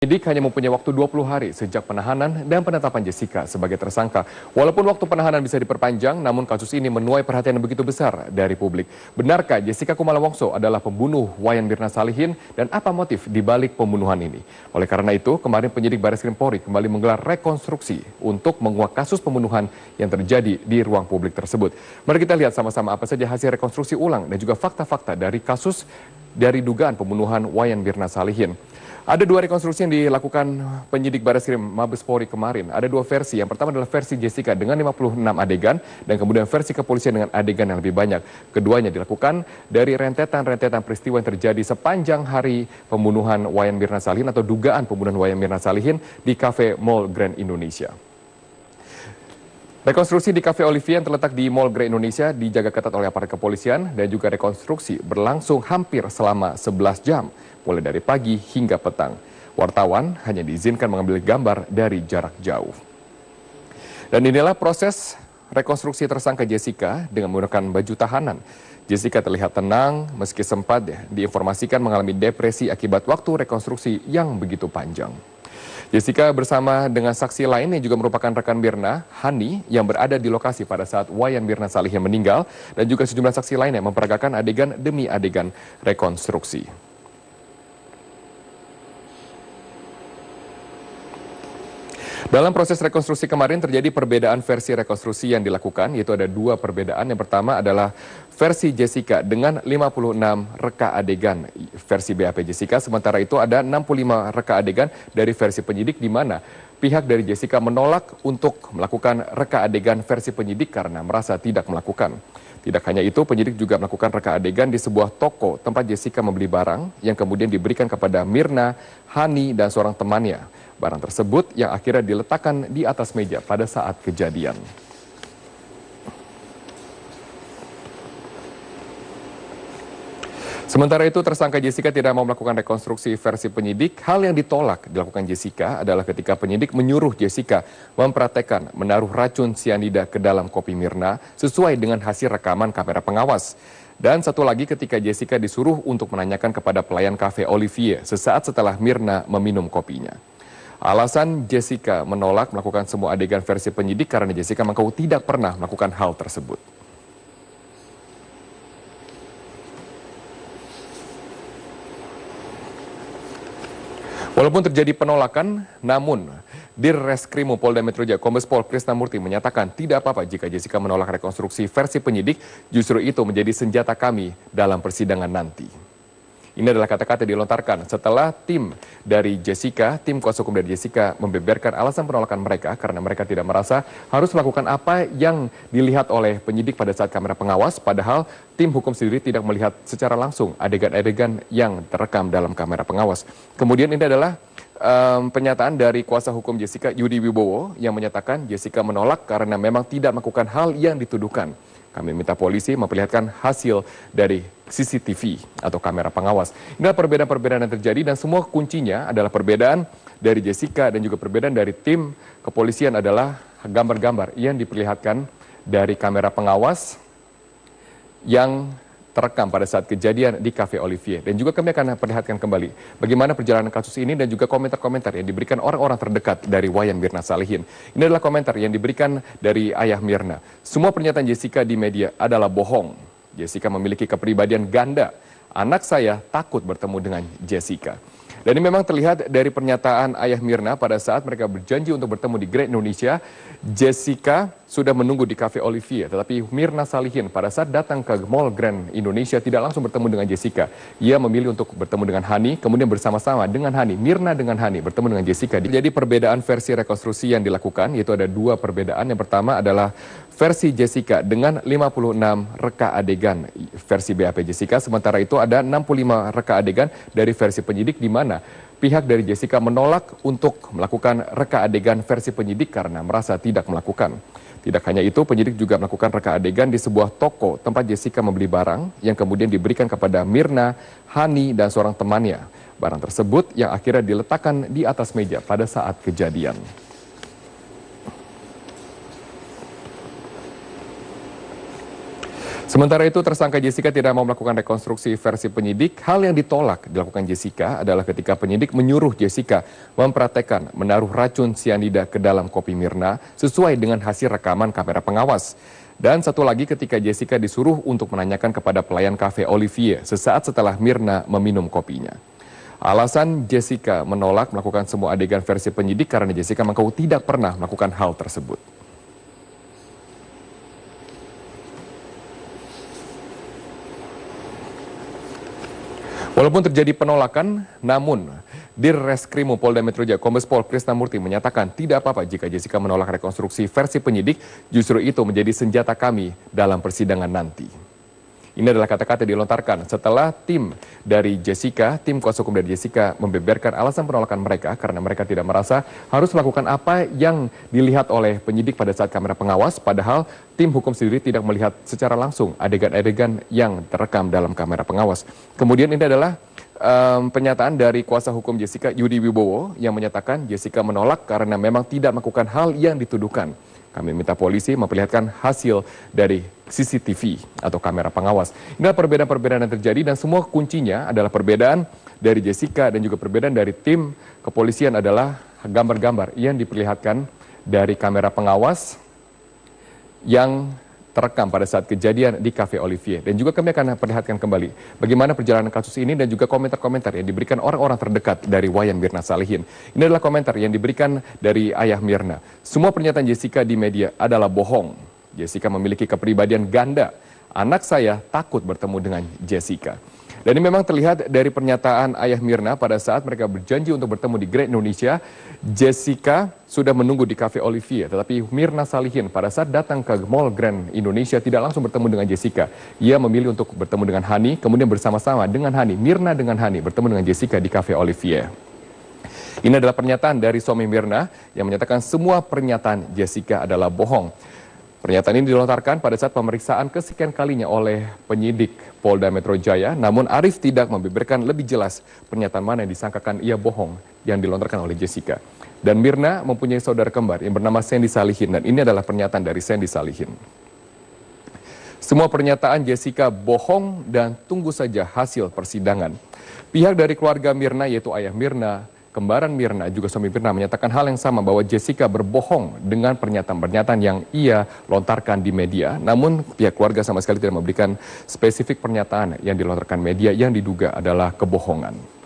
Penyidik hanya mempunyai waktu 20 hari sejak penahanan dan penetapan Jessica sebagai tersangka. Walaupun waktu penahanan bisa diperpanjang, namun kasus ini menuai perhatian yang begitu besar dari publik. Benarkah Jessica Kumala Wongso adalah pembunuh Wayan Mirna Salihin dan apa motif dibalik pembunuhan ini? Oleh karena itu, kemarin penyidik Barreskrim Polri kembali menggelar rekonstruksi untuk menguak kasus pembunuhan yang terjadi di ruang publik tersebut. Mari kita lihat sama-sama apa saja hasil rekonstruksi ulang dan juga fakta-fakta dari kasus dari dugaan pembunuhan Wayan Mirna Salihin. Ada dua rekonstruksi yang dilakukan penyidik Barreskrim Mabes Polri kemarin. Ada dua versi. Yang pertama adalah versi Jessica dengan 56 adegan dan kemudian versi kepolisian dengan adegan yang lebih banyak. Keduanya dilakukan dari rentetan-rentetan peristiwa yang terjadi sepanjang hari pembunuhan Wayan Mirna Salihin atau dugaan pembunuhan Wayan Mirna Salihin di Cafe Mall Grand Indonesia. Rekonstruksi di Cafe Olivier yang terletak di Mall Grand Indonesia dijaga ketat oleh aparat kepolisian dan juga rekonstruksi berlangsung hampir selama 11 jam, mulai dari pagi hingga petang. Wartawan hanya diizinkan mengambil gambar dari jarak jauh. Dan inilah proses rekonstruksi tersangka Jessica dengan menggunakan baju tahanan. Jessica terlihat tenang meski sempat diinformasikan mengalami depresi akibat waktu rekonstruksi yang begitu panjang. Jessica bersama dengan saksi lain yang juga merupakan rekan Mirna, Hani, yang berada di lokasi pada saat Wayan Mirna Salihin meninggal, dan juga sejumlah saksi lain yang memperagakan adegan demi adegan rekonstruksi. Dalam proses rekonstruksi kemarin terjadi perbedaan versi rekonstruksi yang dilakukan, yaitu ada dua perbedaan. Yang pertama adalah versi Jessica dengan 56 reka adegan versi BAP Jessica, sementara itu ada 65 reka adegan dari versi penyidik di mana pihak dari Jessica menolak untuk melakukan reka adegan versi penyidik karena merasa tidak melakukan. Tidak hanya itu, penyidik juga melakukan reka adegan di sebuah toko tempat Jessica membeli barang yang kemudian diberikan kepada Mirna, Hani, dan seorang temannya. Barang tersebut yang akhirnya diletakkan di atas meja pada saat kejadian. Sementara itu, tersangka Jessica tidak mau melakukan rekonstruksi versi penyidik. Hal yang ditolak dilakukan Jessica adalah ketika penyidik menyuruh Jessica mempraktekkan menaruh racun sianida ke dalam kopi Mirna sesuai dengan hasil rekaman kamera pengawas. Dan satu lagi ketika Jessica disuruh untuk menanyakan kepada pelayan Cafe Olivier sesaat setelah Mirna meminum kopinya. Alasan Jessica menolak melakukan semua adegan versi penyidik karena Jessica mengaku tidak pernah melakukan hal tersebut. Walaupun terjadi penolakan, namun Dirreskrim Polda Metro Jaya Kombes Pol Krisnamurti menyatakan tidak apa-apa jika Jessica menolak rekonstruksi versi penyidik, justru itu menjadi senjata kami dalam persidangan nanti. Ini adalah kata-kata dilontarkan setelah tim dari Jessica, tim kuasa hukum dari Jessica membeberkan alasan penolakan mereka karena mereka tidak merasa harus melakukan apa yang dilihat oleh penyidik pada saat kamera pengawas, padahal tim hukum sendiri tidak melihat secara langsung adegan-adegan yang terekam dalam kamera pengawas. Kemudian ini adalah pernyataan dari kuasa hukum Jessica, Yudi Wibowo, yang menyatakan Jessica menolak karena memang tidak melakukan hal yang dituduhkan. Kami minta polisi memperlihatkan hasil dari CCTV atau kamera pengawas. Inilah perbedaan-perbedaan yang terjadi dan semua kuncinya adalah perbedaan dari Jessica dan juga perbedaan dari tim kepolisian adalah gambar-gambar yang diperlihatkan dari kamera pengawas yang terekam pada saat kejadian di Cafe Olivier. Dan juga kami akan perlihatkan kembali bagaimana perjalanan kasus ini dan juga komentar-komentar yang diberikan orang-orang terdekat dari Wayan Mirna Salihin. Ini adalah komentar yang diberikan dari ayah Mirna. Semua pernyataan Jessica di media adalah bohong. Jessica memiliki kepribadian ganda. Anak saya takut bertemu dengan Jessica. Dan ini memang terlihat dari pernyataan ayah Mirna pada saat mereka berjanji untuk bertemu di Grand Indonesia. Jessica sudah menunggu di Cafe Olivier, tetapi Mirna Salihin pada saat datang ke Mall Grand Indonesia tidak langsung bertemu dengan Jessica. Ia memilih untuk bertemu dengan Hani, kemudian bersama-sama dengan Hani, Mirna dengan Hani bertemu dengan Jessica. Jadi perbedaan versi rekonstruksi yang dilakukan, yaitu ada dua perbedaan. Yang pertama adalah versi Jessica dengan 56 reka adegan versi BAP Jessica, sementara itu ada 65 reka adegan dari versi penyidik di mana pihak dari Jessica menolak untuk melakukan reka adegan versi penyidik karena merasa tidak melakukan. Tidak hanya itu, penyidik juga melakukan reka adegan di sebuah toko tempat Jessica membeli barang yang kemudian diberikan kepada Mirna, Hani, dan seorang temannya. Barang tersebut yang akhirnya diletakkan di atas meja pada saat kejadian. Sementara itu, tersangka Jessica tidak mau melakukan rekonstruksi versi penyidik. Hal yang ditolak dilakukan Jessica adalah ketika penyidik menyuruh Jessica mempraktekkan menaruh racun sianida ke dalam kopi Mirna sesuai dengan hasil rekaman kamera pengawas. Dan satu lagi ketika Jessica disuruh untuk menanyakan kepada pelayan kafe Olivier sesaat setelah Mirna meminum kopinya. Alasan Jessica menolak melakukan semua adegan versi penyidik karena Jessica mengaku tidak pernah melakukan hal tersebut. Walaupun terjadi penolakan, namun Dirreskrimum Polda Metro Jaya Kombes Pol Krisnamurti menyatakan tidak apa-apa jika Jessica menolak rekonstruksi versi penyidik, justru itu menjadi senjata kami dalam persidangan nanti. Ini adalah kata-kata dilontarkan setelah tim dari Jessica, tim kuasa hukum dari Jessica membeberkan alasan penolakan mereka karena mereka tidak merasa harus melakukan apa yang dilihat oleh penyidik pada saat kamera pengawas, padahal tim hukum sendiri tidak melihat secara langsung adegan-adegan yang terekam dalam kamera pengawas. Kemudian ini adalah pernyataan dari kuasa hukum Jessica, Yudi Wibowo, yang menyatakan Jessica menolak karena memang tidak melakukan hal yang dituduhkan. Kami minta polisi memperlihatkan hasil dari CCTV atau kamera pengawas. Inilah perbedaan-perbedaan yang terjadi dan semua kuncinya adalah perbedaan dari Jessica dan juga perbedaan dari tim kepolisian adalah gambar-gambar yang diperlihatkan dari kamera pengawas yang terekam pada saat kejadian di Cafe Olivier. Dan juga kami akan perlihatkan kembali bagaimana perjalanan kasus ini dan juga komentar-komentar yang diberikan orang-orang terdekat dari Wayan Mirna Salihin. Ini adalah komentar yang diberikan dari ayah Mirna. Semua pernyataan Jessica di media adalah bohong. Jessica memiliki kepribadian ganda. Anak saya takut bertemu dengan Jessica. Dan ini memang terlihat dari pernyataan ayah Mirna pada saat mereka berjanji untuk bertemu di Grand Indonesia. Jessica sudah menunggu di Cafe Olivier, tetapi Mirna Salihin pada saat datang ke Mall Grand Indonesia tidak langsung bertemu dengan Jessica. Ia memilih untuk bertemu dengan Hani, kemudian bersama-sama dengan Hani, Mirna dengan Hani bertemu dengan Jessica di Cafe Olivier. Ini adalah pernyataan dari suami Mirna yang menyatakan semua pernyataan Jessica adalah bohong. Pernyataan ini dilontarkan pada saat pemeriksaan kesekian kalinya oleh penyidik Polda Metro Jaya, namun Arif tidak membeberkan lebih jelas pernyataan mana yang disangkakan ia bohong yang dilontarkan oleh Jessica. Dan Mirna mempunyai saudara kembar yang bernama Sandy Salihin, dan ini adalah pernyataan dari Sandy Salihin. Semua pernyataan Jessica bohong dan tunggu saja hasil persidangan. Pihak dari keluarga Mirna yaitu ayah Mirna, kembaran Mirna, juga suami Mirna menyatakan hal yang sama bahwa Jessica berbohong dengan pernyataan-pernyataan yang ia lontarkan di media. Namun pihak keluarga sama sekali tidak memberikan spesifik pernyataan yang dilontarkan media yang diduga adalah kebohongan.